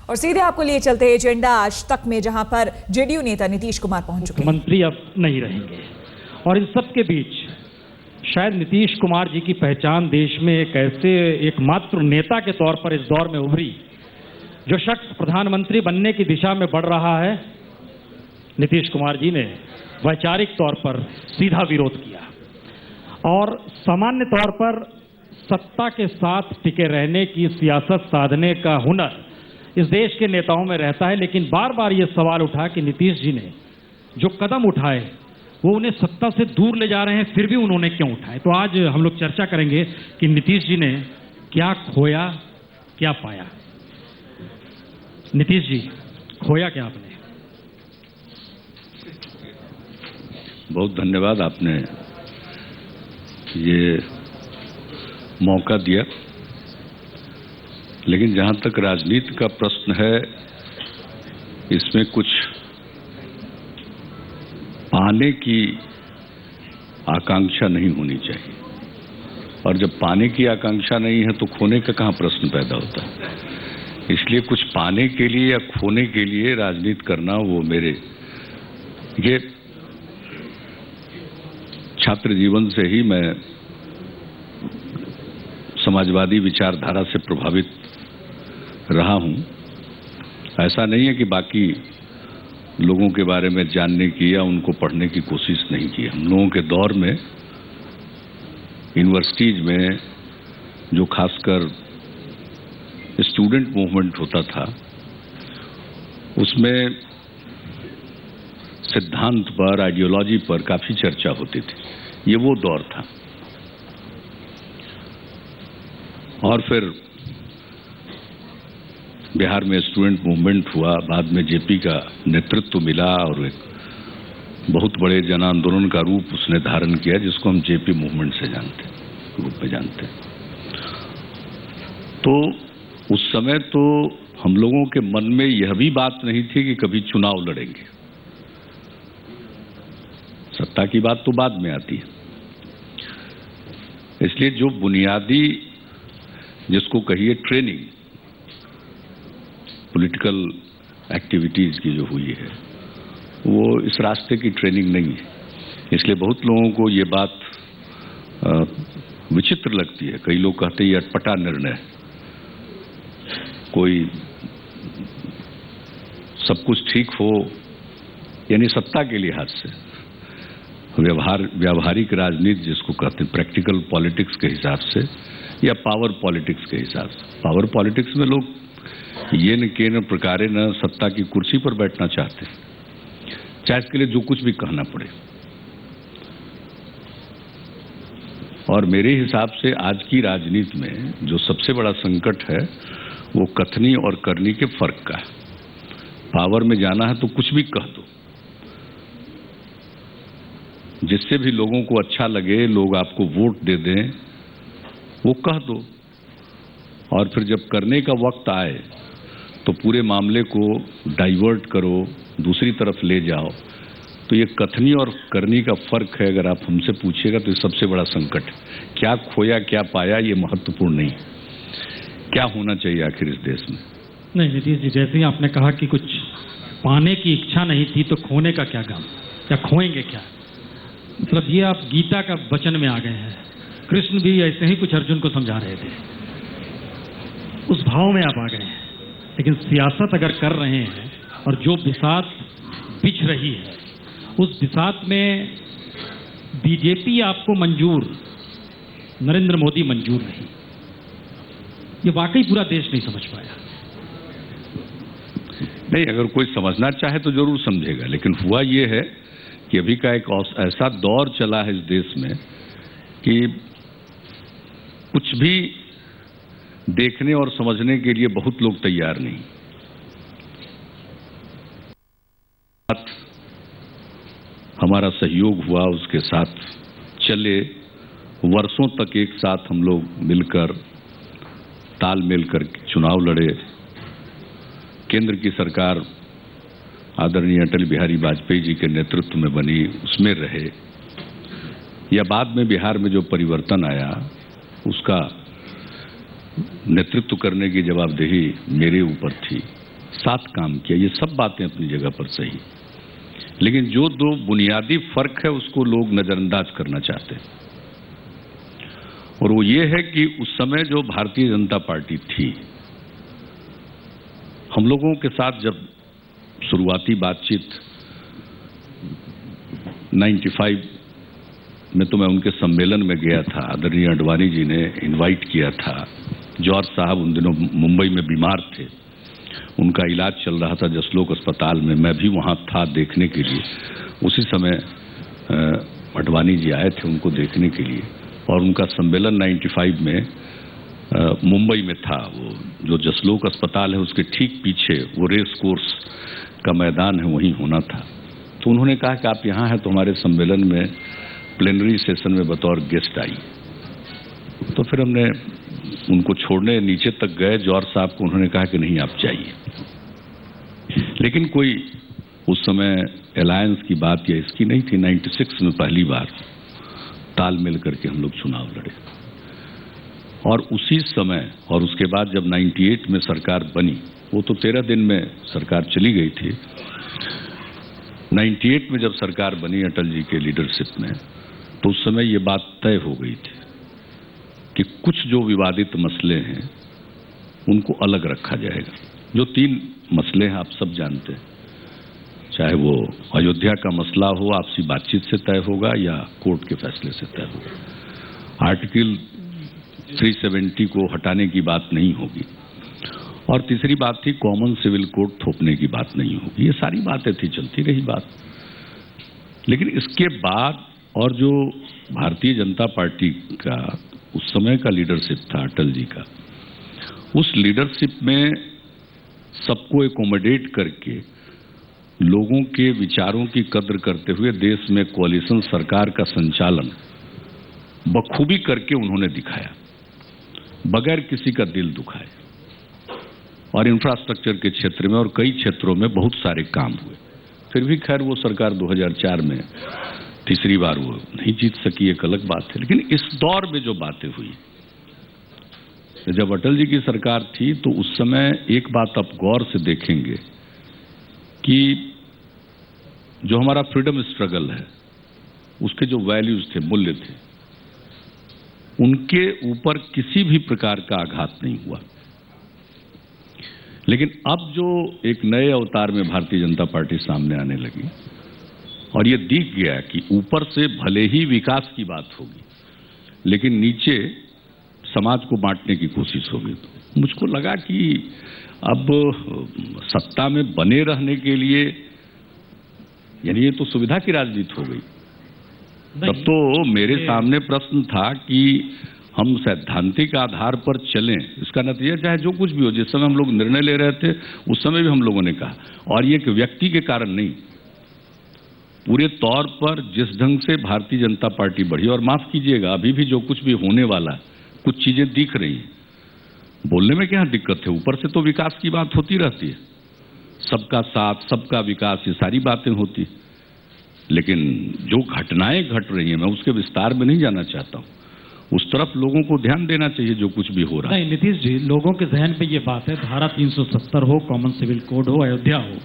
और सीधे आपको लिए चलते हैं एजेंडा आज तक में, जहां पर जेडीयू नेता नीतीश कुमार पहुंच चुके हैं। मंत्री अब नहीं रहेंगे और इन सब के बीच शायद नीतीश कुमार जी की पहचान देश में एक ऐसे एकमात्र नेता के तौर पर इस दौर में उभरी जो शख्स प्रधानमंत्री बनने की दिशा में बढ़ रहा है। नीतीश कुमार जी ने वैचारिक तौर पर सीधा विरोध किया और सामान्य तौर पर सत्ता के साथ टिके रहने की सियासत साधने का हुनर इस देश के नेताओं में रहता है, लेकिन बार बार ये सवाल उठा कि नीतीश जी ने जो कदम उठाए वो उन्हें सत्ता से दूर ले जा रहे हैं, फिर भी उन्होंने क्यों उठाए। तो आज हम लोग चर्चा करेंगे कि नीतीश जी ने क्या खोया, क्या पाया। नीतीश जी, खोया क्या आपने? बहुत धन्यवाद, आपने ये मौका दिया। लेकिन जहां तक राजनीति का प्रश्न है, इसमें कुछ पाने की आकांक्षा नहीं होनी चाहिए, और जब पाने की आकांक्षा नहीं है तो खोने का कहां प्रश्न पैदा होता है। इसलिए कुछ पाने के लिए या खोने के लिए राजनीति करना, वो मेरे ये छात्र जीवन से ही मैं समाजवादी विचारधारा से प्रभावित रहा हूं। ऐसा नहीं है कि बाकी लोगों के बारे में जानने की या उनको पढ़ने की कोशिश नहीं की। हम लोगों के दौर में यूनिवर्सिटीज में जो खासकर स्टूडेंट मूवमेंट होता था, उसमें सिद्धांत पर, आइडियोलॉजी पर काफी चर्चा होती थी। ये वो दौर था। और फिर बिहार में स्टूडेंट मूवमेंट हुआ, बाद में जेपी का नेतृत्व मिला और एक बहुत बड़े जन आंदोलन का रूप उसने धारण किया, जिसको हम जेपी मूवमेंट से रूप में जानते हैं। तो उस समय तो हम लोगों के मन में यह भी बात नहीं थी कि कभी चुनाव लड़ेंगे। सत्ता की बात तो बाद में आती है। इसलिए जो बुनियादी, जिसको कहिए ट्रेनिंग पॉलिटिकल एक्टिविटीज की जो हुई है, वो इस रास्ते की ट्रेनिंग नहीं है। इसलिए बहुत लोगों को ये बात विचित्र लगती है। कई लोग कहते हैं ये अटपटा निर्णय, कोई सब कुछ ठीक हो, यानी सत्ता के लिहाज से व्यावहारिक राजनीति जिसको कहते हैं, प्रैक्टिकल पॉलिटिक्स के हिसाब से या पावर पॉलिटिक्स के हिसाब से। पावर पॉलिटिक्स में लोग ये न के न प्रकारे न सत्ता की कुर्सी पर बैठना चाहते, चाहे इसके लिए जो कुछ भी कहना पड़े। और मेरे हिसाब से आज की राजनीति में जो सबसे बड़ा संकट है, वो कथनी और करनी के फर्क का है। पावर में जाना है तो कुछ भी कह दो, जिससे भी लोगों को अच्छा लगे, लोग आपको वोट दे दें, वो कह दो। और फिर जब करने का वक्त आए तो पूरे मामले को डाइवर्ट करो, दूसरी तरफ ले जाओ। तो ये कथनी और करनी का फर्क है। अगर आप हमसे पूछिएगा तो ये सबसे बड़ा संकट है। क्या खोया, क्या पाया, ये महत्वपूर्ण नहीं। क्या होना चाहिए आखिर इस देश में? नहीं नीतीश जी, जैसे ही आपने कहा कि कुछ पाने की इच्छा नहीं थी, तो खोने का क्या गम, या खोएंगे क्या? मतलब ये आप गीता का वचन में आ गए हैं। कृष्ण भी ऐसे ही कुछ अर्जुन को समझा रहे थे, उस भाव में आप आ गए हैं। लेकिन सियासत अगर कर रहे हैं और जो बिसात बिछ रही है, उस बिसात में बीजेपी आपको मंजूर, नरेंद्र मोदी मंजूर नहीं। ये वाकई पूरा देश नहीं समझ पाया। नहीं, अगर कोई समझना चाहे तो जरूर समझेगा। लेकिन हुआ ये है कि अभी का एक ऐसा दौर चला है इस देश में कि कुछ भी देखने और समझने के लिए बहुत लोग तैयार नहीं। हमारा सहयोग हुआ, उसके साथ चले, वर्षों तक एक साथ हम लोग मिलकर तालमेल कर चुनाव लड़े। केंद्र की सरकार आदरणीय अटल बिहारी वाजपेयी जी के नेतृत्व में बनी, उसमें रहे। या बाद में बिहार में जो परिवर्तन आया, उसका नेतृत्व करने की जवाबदेही मेरे ऊपर थी। साथ काम किया, ये सब बातें अपनी जगह पर सही, लेकिन जो दो बुनियादी फर्क है उसको लोग नजरअंदाज करना चाहते हैं, और वो ये है कि उस समय जो भारतीय जनता पार्टी थी, हम लोगों के साथ जब शुरुआती बातचीत 95 में तो मैं उनके सम्मेलन में गया था, आदरणीय अडवाणी जी ने इनवाइट किया था। जॉर्ज साहब उन दिनों मुंबई में बीमार थे, उनका इलाज चल रहा था जसलोक अस्पताल में, मैं भी वहाँ था देखने के लिए। उसी समय अडवाणी जी आए थे उनको देखने के लिए, और उनका सम्मेलन 95 में मुंबई में था। वो जो जसलोक अस्पताल है उसके ठीक पीछे वो रेस कोर्स का मैदान है, वहीं होना था। तो उन्होंने कहा कि आप यहाँ हैं तो हमारे सम्मेलन में प्लेनरी सेशन में बतौर गेस्ट आई। तो फिर हमने उनको छोड़ने नीचे तक गए, जॉर्ज साहब को, उन्होंने कहा कि नहीं आप जाइए। लेकिन कोई उस समय अलायंस की बात या इसकी नहीं थी। 96 में पहली बार तालमेल करके हम लोग चुनाव लड़े, और उसी समय, और उसके बाद जब 98 में सरकार बनी, वो तो 13 दिन में सरकार चली गई थी। 98 में जब सरकार बनी अटल जी के लीडरशिप में, तो उस समय ये बात तय हो गई थी कि कुछ जो विवादित मसले हैं उनको अलग रखा जाएगा। जो 3 मसले हैं आप सब जानते हैं, चाहे वो अयोध्या का मसला हो, आपसी बातचीत से तय होगा या कोर्ट के फैसले से तय होगा। आर्टिकल 370 को हटाने की बात नहीं होगी, और तीसरी बात थी कॉमन सिविल कोड थोपने की बात नहीं होगी। ये सारी बातें थी, चलती रही बात। लेकिन इसके बाद, और जो भारतीय जनता पार्टी का उस समय का लीडरशिप था अटल जी का, उस लीडरशिप में सबको एकोमोडेट करके, लोगों के विचारों की कद्र करते हुए देश में कोalition सरकार का संचालन बखूबी करके उन्होंने दिखाया, बगैर किसी का दिल दुखाए। और इंफ्रास्ट्रक्चर के क्षेत्र में और कई क्षेत्रों में बहुत सारे काम हुए। फिर भी खैर वो सरकार 2004 में तीसरी बार वो नहीं जीत सकी, एक अलग बात है। लेकिन इस दौर में जो बातें हुई, जब अटल जी की सरकार थी, तो उस समय एक बात आप गौर से देखेंगे कि जो हमारा फ्रीडम स्ट्रगल है, उसके जो वैल्यूज थे, मूल्य थे, उनके ऊपर किसी भी प्रकार का आघात नहीं हुआ। लेकिन अब जो एक नए अवतार में भारतीय जनता पार्टी सामने आने लगी, और ये दिख गया कि ऊपर से भले ही विकास की बात होगी, लेकिन नीचे समाज को बांटने की कोशिश होगी। तो मुझको लगा कि अब सत्ता में बने रहने के लिए, यानी ये तो सुविधा की राजनीति हो गई। तब तो मेरे सामने प्रश्न था कि हम सैद्धांतिक आधार पर चलें, इसका नतीजा चाहे जो कुछ भी हो। जिस समय हम लोग निर्णय ले रहे थे उस समय भी हम लोगों ने कहा, और ये एक व्यक्ति के कारण नहीं, पूरे तौर पर जिस ढंग से भारतीय जनता पार्टी बढ़ी, और माफ कीजिएगा अभी भी जो कुछ भी होने वाला, कुछ चीजें दिख रही हैं, बोलने में क्या दिक्कत है, ऊपर से तो विकास की बात होती रहती है, सबका साथ, सबका विकास, ये सारी बातें होती। लेकिन जो घटनाएं घट रही हैं, मैं उसके विस्तार में नहीं जाना चाहता हूं, उस तरफ लोगों को ध्यान देना चाहिए जो कुछ भी हो रहा है। नहीं नीतीश जी, लोगों के जहन पे ये बात है, धारा 370 हो, कॉमन सिविल कोड हो, अयोध्या हो,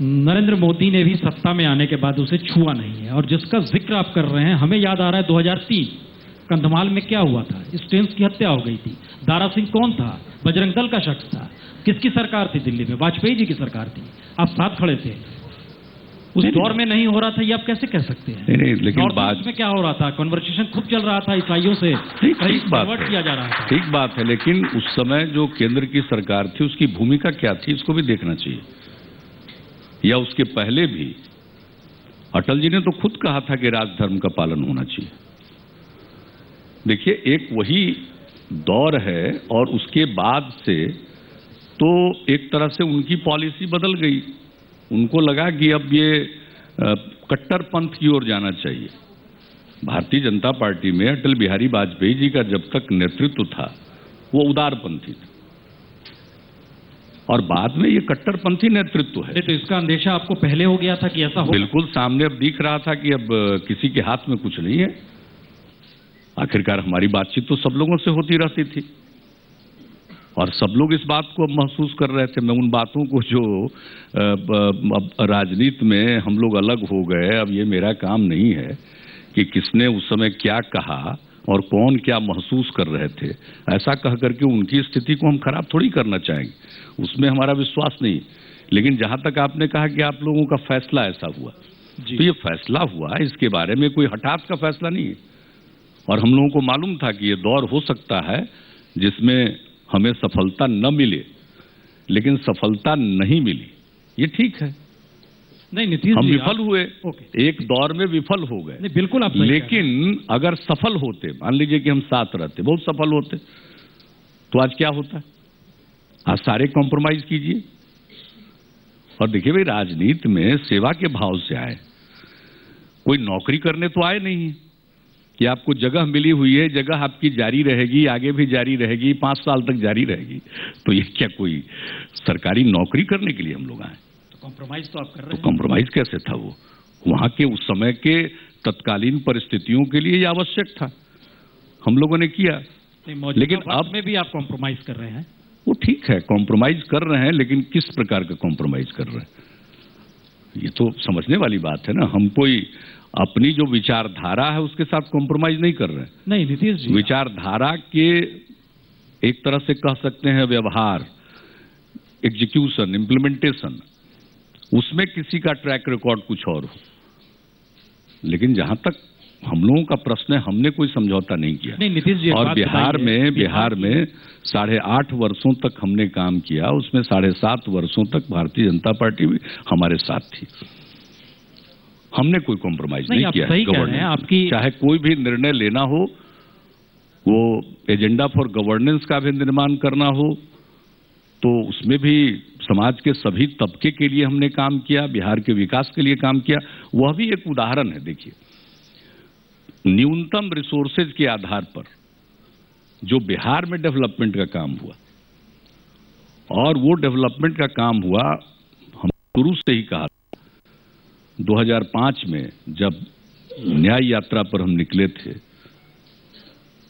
नरेंद्र मोदी ने भी सत्ता में आने के बाद उसे छुआ नहीं है। और जिसका जिक्र आप कर रहे हैं, हमें याद आ रहा है 2003 कंधमाल में क्या हुआ था, स्टेन्स की हत्या हो गई थी। दारा सिंह कौन था? बजरंग दल का शख्स था। किसकी सरकार थी दिल्ली में? वाजपेयी जी की सरकार थी, आप साथ खड़े थे। उस दौर में नहीं हो रहा था, ये आप कैसे कह सकते हैं? नहीं, लेकिन बात में क्या हो रहा था, कन्वर्सेशन खूब चल रहा था ईसाइयों से, ठीक बात किया जा रहा था। ठीक बात है, लेकिन उस समय जो केंद्र की सरकार थी उसकी भूमिका क्या थी, इसको भी देखना चाहिए। या उसके पहले भी अटल जी ने तो खुद कहा था कि राजधर्म का पालन होना चाहिए। देखिए, एक वही दौर है, और उसके बाद से तो एक तरह से उनकी पॉलिसी बदल गई। उनको लगा कि अब ये कट्टरपंथ की ओर जाना चाहिए। भारतीय जनता पार्टी में अटल बिहारी वाजपेयी जी का जब तक नेतृत्व था, वो उदारपंथी था, और बाद में ये कट्टरपंथी नेतृत्व है। तो इसका अंदेशा आपको पहले हो गया था कि ऐसा हो? बिल्कुल सामने अब दिख रहा था कि अब किसी के हाथ में कुछ नहीं है। आखिरकार हमारी बातचीत तो सब लोगों से होती रहती थी, और सब लोग इस बात को अब महसूस कर रहे थे। मैं उन बातों को जो अब राजनीति में हम लोग अलग हो गए, अब ये मेरा काम नहीं है कि किसने उस समय क्या कहा और कौन क्या महसूस कर रहे थे, ऐसा कह करके उनकी स्थिति को हम खराब थोड़ी करना चाहेंगे, उसमें हमारा विश्वास नहीं। लेकिन जहां तक आपने कहा कि आप लोगों का फैसला ऐसा हुआ, तो ये फैसला हुआ, इसके बारे में कोई हठात का फैसला नहीं है। और हम लोगों को मालूम था कि ये दौर हो सकता है जिसमें हमें सफलता न मिले, लेकिन सफलता नहीं मिली, ये ठीक है। नहीं नीतीश हम जी, विफल हुए, एक दौर में विफल हो गए। नहीं बिल्कुल आप सही लेकिन अगर सफल होते, मान लीजिए कि हम साथ रहते, बहुत सफल होते, तो आज क्या होता? आज सारे कॉम्प्रोमाइज कीजिए। और देखिए भाई, राजनीति में सेवा के भाव से आए, कोई नौकरी करने तो आए नहीं कि आपको जगह मिली हुई है, जगह आपकी जारी रहेगी, आगे भी जारी रहेगी, 5 साल तक जारी रहेगी। तो ये क्या कोई सरकारी नौकरी करने के लिए हम लोग आए? कॉम्प्रोमाइज तो आप कर रहे तो हैं। कॉम्प्रोमाइज कैसे था? वो वहां के उस समय के तत्कालीन परिस्थितियों के लिए ये आवश्यक था, हम लोगों ने किया। लेकिन अब में भी आप कॉम्प्रोमाइज कर रहे हैं। वो ठीक है, कॉम्प्रोमाइज कर रहे हैं, लेकिन किस प्रकार का कॉम्प्रोमाइज कर रहे हैं, ये तो समझने वाली बात है ना। हम कोई अपनी जो विचारधारा है उसके साथ कॉम्प्रोमाइज नहीं कर रहे हैं। नहीं नीतीश जी, विचारधारा के एक तरह से कह सकते हैं व्यवहार, एग्जीक्यूशन, इम्प्लीमेंटेशन, उसमें किसी का ट्रैक रिकॉर्ड कुछ और हो। लेकिन जहां तक हम लोगों का प्रश्न है, हमने कोई समझौता नहीं किया। नहीं नीतीश जी, और बिहार में 8.5 वर्षों तक हमने काम किया, उसमें 7.5 वर्षों तक भारतीय जनता पार्टी भी हमारे साथ थी। हमने कोई कॉम्प्रोमाइज नहीं किया। सही कह रहे हैं, आपकी चाहे कोई भी निर्णय लेना हो, वो एजेंडा फॉर गवर्नेंस का भी निर्माण करना हो, तो उसमें भी समाज के सभी तबके के लिए हमने काम किया, बिहार के विकास के लिए काम किया। वह भी एक उदाहरण है। देखिए, न्यूनतम रिसोर्सेज के आधार पर जो बिहार में डेवलपमेंट का काम हुआ, और वो डेवलपमेंट का काम हुआ, हम शुरू से ही कहा, 2005 में जब न्याय यात्रा पर हम निकले थे,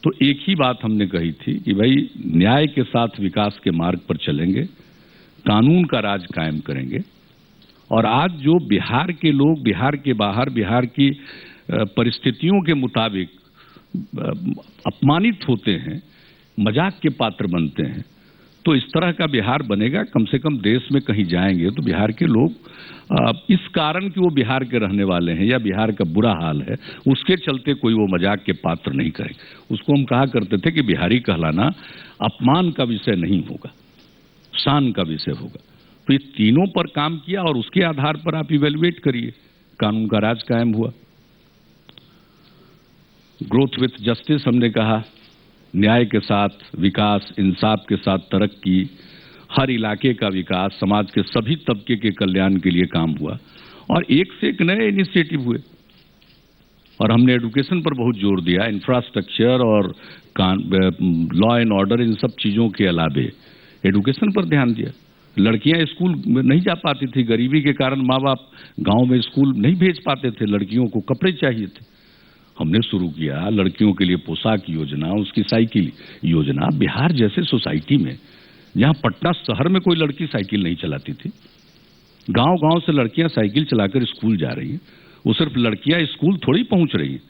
तो एक ही बात हमने कही थी कि भाई न्याय के साथ विकास के मार्ग पर चलेंगे, कानून का राज कायम करेंगे। और आज जो बिहार के लोग बिहार के बाहर बिहार की परिस्थितियों के मुताबिक अपमानित होते हैं, मजाक के पात्र बनते हैं, तो इस तरह का बिहार बनेगा, कम से कम देश में कहीं जाएंगे तो बिहार के लोग इस कारण कि वो बिहार के रहने वाले हैं या बिहार का बुरा हाल है, उसके चलते कोई वो मजाक के पात्र नहीं करेंगे। उसको हम कहा करते थे कि बिहारी कहलाना अपमान का विषय नहीं होगा, शान का विषय होगा। तो ये तीनों पर काम किया और उसके आधार पर आप इवेल्युएट करिए। कानून का राज कायम हुआ, ग्रोथ विथ जस्टिस हमने कहा, न्याय के साथ विकास, इंसाफ के साथ तरक्की, हर इलाके का विकास, समाज के सभी तबके के कल्याण के लिए काम हुआ। और एक से एक नए इनिशिएटिव हुए। और हमने एजुकेशन पर बहुत जोर दिया, इंफ्रास्ट्रक्चर और लॉ एंड ऑर्डर, इन सब चीज़ों के अलावे एजुकेशन पर ध्यान दिया। लड़कियां स्कूल में नहीं जा पाती थी, गरीबी के कारण माँ बाप गांव में स्कूल नहीं भेज पाते थे, लड़कियों को कपड़े चाहिए थे। हमने शुरू किया लड़कियों के लिए पोशाक योजना, उसकी साइकिल योजना। बिहार जैसे सोसाइटी में, जहां पटना शहर में कोई लड़की साइकिल नहीं चलाती थी, गांव गांव से लड़कियां साइकिल चलाकर स्कूल जा रही हैं। वो सिर्फ लड़कियां स्कूल थोड़ी पहुंच रही हैं,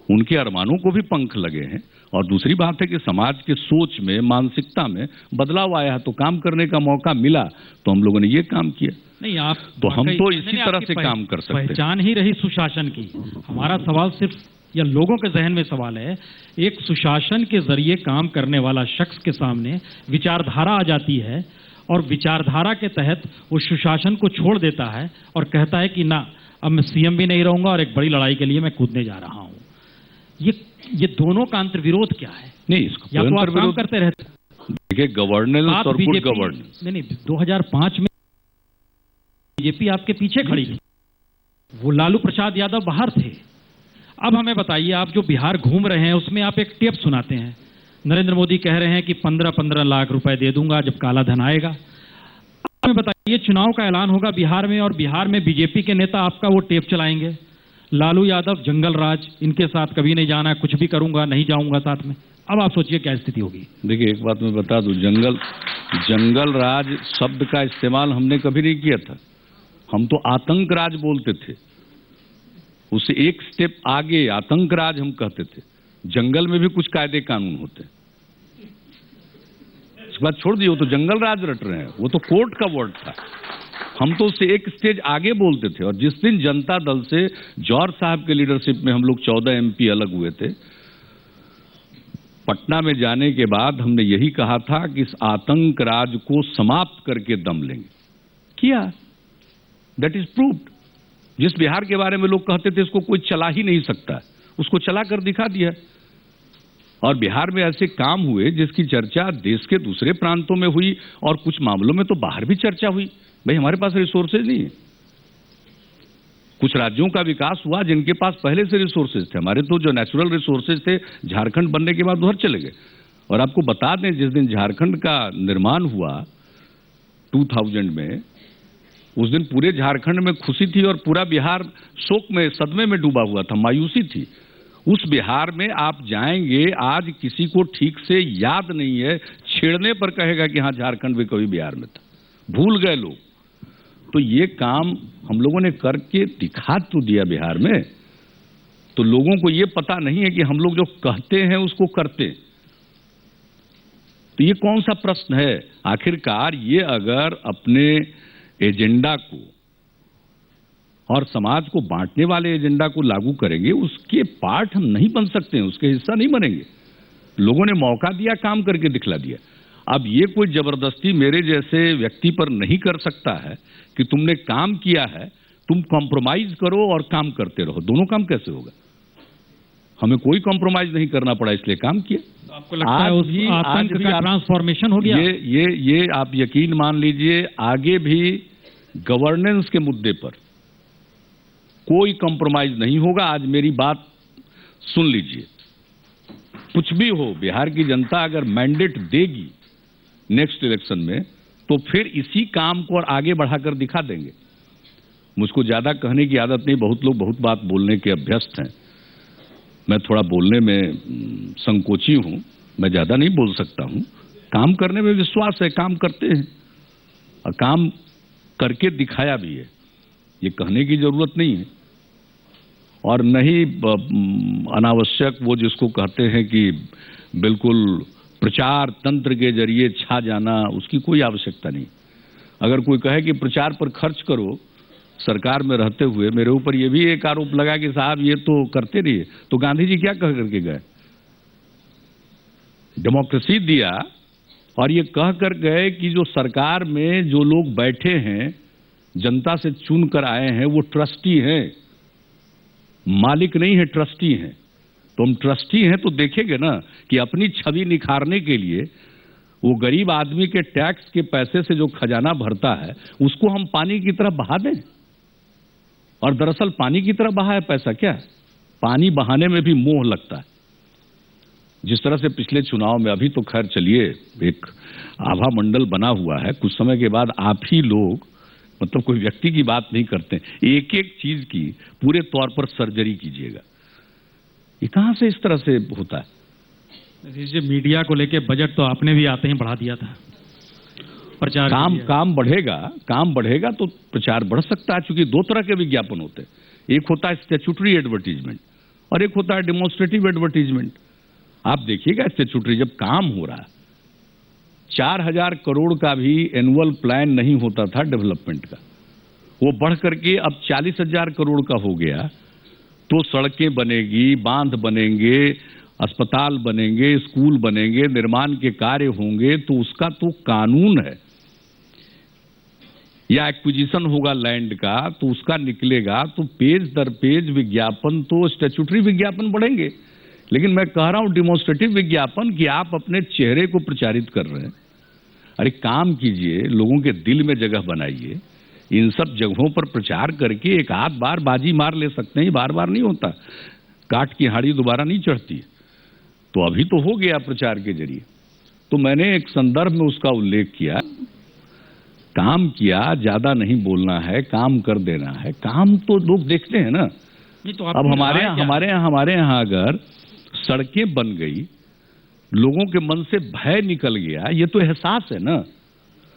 उनके अरमानों को भी पंख लगे हैं। और दूसरी बात है कि समाज के सोच में, मानसिकता में बदलाव आया है, तो काम करने का मौका मिला तो हम लोगों ने ये काम किया। नहीं आप तो हम तो इसी तरह से काम कर सकते हैं। पहचान ही रही सुशासन की। हमारा सवाल सिर्फ, या लोगों के जहन में सवाल है, एक सुशासन के जरिए काम करने वाला शख्स के सामने विचारधारा आ जाती है और विचारधारा के तहत वो सुशासन को छोड़ देता है और कहता है कि ना, अब मैं सीएम भी नहीं रहूंगा और एक बड़ी लड़ाई के लिए मैं कूदने जा रहा हूं। ये दोनों का अंतर्विरोध क्या है? नहीं, इसको या तो आप काम करते रहते। देखिए, गवर्नेंस और गुड गवर्नेंस। नहीं, 2005 में बीजेपी आपके पीछे खड़ी थी, वो लालू प्रसाद यादव बाहर थे। अब हमें बताइए, आप जो बिहार घूम रहे हैं उसमें आप एक टेप सुनाते हैं, नरेंद्र मोदी कह रहे हैं कि 15-15 लाख रुपए दे दूंगा जब काला धन आएगा। हमें बताइए, चुनाव का ऐलान होगा बिहार में और बिहार में बीजेपी के नेता आपका वो टेप चलाएंगे, लालू यादव जंगल राज, इनके साथ कभी नहीं जाना, कुछ भी करूंगा नहीं जाऊंगा साथ में। अब आप सोचिए क्या स्थिति होगी। देखिए, एक बात मैं बता दूं, जंगल राज शब्द का इस्तेमाल हमने कभी नहीं किया था। हम तो आतंक राज बोलते थे, उससे एक स्टेप आगे आतंक राज हम कहते थे। जंगल में भी कुछ कायदे कानून होते हैं, इसके बाद छोड़ दिए, वो तो जंगल राज रट रहे हैं, वो तो कोर्ट का वर्ड था। हम तो उससे एक स्टेज आगे बोलते थे। और जिस दिन जनता दल से जौहर साहब के लीडरशिप में हम लोग 14 एमपी अलग हुए थे, पटना में जाने के बाद हमने यही कहा था कि इस आतंक राज को समाप्त करके दम लेंगे। किया, दैट इज प्रूव्ड। जिस बिहार के बारे में लोग कहते थे इसको कोई चला ही नहीं सकता, उसको चला कर दिखा दिया। और बिहार में ऐसे काम हुए जिसकी चर्चा देश के दूसरे प्रांतों में हुई, और कुछ मामलों में तो बाहर भी चर्चा हुई। भाई, हमारे पास रिसोर्सेज नहीं है। कुछ राज्यों का विकास हुआ जिनके पास पहले से रिसोर्सेज थे। हमारे तो जो नेचुरल रिसोर्सेज थे, झारखंड बनने के बाद उधर चले गए। और आपको बता दें, जिस दिन झारखंड का निर्माण हुआ 2000 में, उस दिन पूरे झारखंड में खुशी थी और पूरा बिहार शोक में, सदमे में डूबा हुआ था, मायूसी थी। उस बिहार में आप जाएंगे, आज किसी को ठीक से याद नहीं है, छेड़ने पर कहेगा कि हाँ, झारखंड भी कभी बिहार में था, भूल गए लोग। तो ये काम हम लोगों ने करके दिखा तो दिया बिहार में। तो लोगों को ये पता नहीं है कि हम लोग जो कहते हैं उसको करते। तो ये कौन सा प्रश्न है? आखिरकार ये अगर अपने एजेंडा को और समाज को बांटने वाले एजेंडा को लागू करेंगे, उसके पार्ट हम नहीं बन सकते हैं, उसके हिस्सा नहीं बनेंगे। लोगों ने मौका दिया, काम करके दिखला दिया। अब ये कोई जबरदस्ती मेरे जैसे व्यक्ति पर नहीं कर सकता है कि तुमने काम किया है, तुम कॉम्प्रोमाइज करो और काम करते रहो। दोनों काम कैसे होगा? हमें कोई कॉम्प्रोमाइज नहीं करना पड़ा, इसलिए काम किया। आपको लगता है उस आतंक का ट्रांसफॉर्मेशन हो गया? ये आप यकीन मान लीजिए, आगे भी गवर्नेंस के मुद्दे पर कोई कॉम्प्रोमाइज नहीं होगा। आज मेरी बात सुन लीजिए, कुछ भी हो, बिहार की जनता अगर मैंडेट देगी नेक्स्ट इलेक्शन में, तो फिर इसी काम को और आगे बढ़ाकर दिखा देंगे। मुझको ज्यादा कहने की आदत नहीं, बहुत लोग बहुत बात बोलने के अभ्यस्त हैं। मैं थोड़ा बोलने में संकोची हूं, मैं ज्यादा नहीं बोल सकता हूं। काम करने में विश्वास है, काम करते हैं और काम करके दिखाया भी है, ये कहने की जरूरत नहीं है। और नहीं अनावश्यक वो जिसको कहते हैं कि बिल्कुल प्रचार तंत्र के जरिए छा जाना, उसकी कोई आवश्यकता नहीं। अगर कोई कहे कि प्रचार पर खर्च करो सरकार में रहते हुए, मेरे ऊपर ये भी एक आरोप लगा कि साहब ये तो करते रहिए, तो गांधी जी क्या कह करके गए? डेमोक्रेसी दिया और ये कह कर गए कि जो सरकार में जो लोग बैठे हैं, जनता से चुन कर आए हैं, वो ट्रस्टी हैं, मालिक नहीं है, ट्रस्टी हैं। तो हम ट्रस्टी हैं तो देखेंगे ना कि अपनी छवि निखारने के लिए वो गरीब आदमी के टैक्स के पैसे से जो खजाना भरता है, उसको हम पानी की तरह बहा दें। और दरअसल पानी की तरह बहा है पैसा क्या? पानी बहाने में भी मोह लगता है। जिस तरह से पिछले चुनाव में, अभी तो खैर चलिए एक आभा मंडल बना हुआ है, कुछ समय के बाद आप ही लोग, मतलब कोई व्यक्ति की बात नहीं करते, एक एक चीज की पूरे तौर पर सर्जरी कीजिएगा। ये कहां से इस तरह से होता है? मीडिया को लेके बजट तो आपने भी आते ही बढ़ा दिया था, प्रचार काम बढ़ेगा तो प्रचार बढ़ सकता है। चूंकि दो तरह के विज्ञापन होते हैं, एक होता है स्टैट्यूटरी एडवर्टीजमेंट और एक होता है डेमोन्स्ट्रेटिव एडवर्टीजमेंट। आप देखिएगा, स्टैट्यूटरी जब काम हो रहा है, 4000 करोड़ का भी एनुअल प्लान नहीं होता था डेवलपमेंट का, वो बढ़ करके अब 40,000 करोड़ का हो गया। तो सड़कें बनेगी, बांध बनेंगे, अस्पताल बनेंगे, स्कूल बनेंगे, निर्माण के कार्य होंगे, तो उसका तो कानून है। या एक्विजिशन होगा लैंड का, तो उसका निकलेगा, तो पेज दर पेज विज्ञापन, तो स्टैट्यूटरी विज्ञापन बढ़ेंगे। लेकिन मैं कह रहा हूं डेमोन्स्ट्रेटिव विज्ञापन कि आप अपने चेहरे को प्रचारित कर रहे हैं। अरे काम कीजिए, लोगों के दिल में जगह बनाइए। इन सब जगहों पर प्रचार करके एक आध बार बाजी मार ले सकते हैं, बार बार नहीं होता। काट की हाड़ी दोबारा नहीं चढ़ती। तो अभी तो हो गया प्रचार के जरिए। तो मैंने एक संदर्भ में उसका उल्लेख किया, काम किया, ज्यादा नहीं बोलना है, काम कर देना है। काम तो लोग देखते हैं ना। नहीं तो अब हमारे यहाँ अगर सड़कें बन गई, लोगों के मन से भय निकल गया, ये तो एहसास है ना।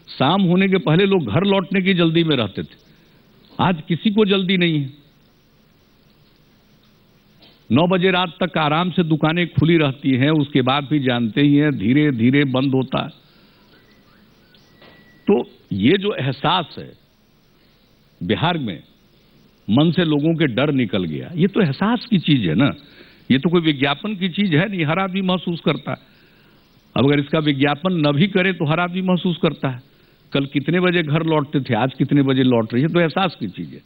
शाम होने के पहले लोग घर लौटने की जल्दी में रहते थे, आज किसी को जल्दी नहीं है। 9 बजे रात तक आराम से दुकानें खुली रहती हैं, उसके बाद भी जानते ही हैं धीरे धीरे बंद होता है। तो ये जो एहसास है बिहार में, मन से लोगों के डर निकल गया, ये तो एहसास की चीज है ना, ये तो कोई विज्ञापन की चीज है नहीं, हर आदमी महसूस करता है। अब अगर इसका विज्ञापन न भी करे तो हर आदमी महसूस करता है। कल कितने बजे घर लौटते थे, आज कितने बजे लौट रही है, तो एहसास की चीज है।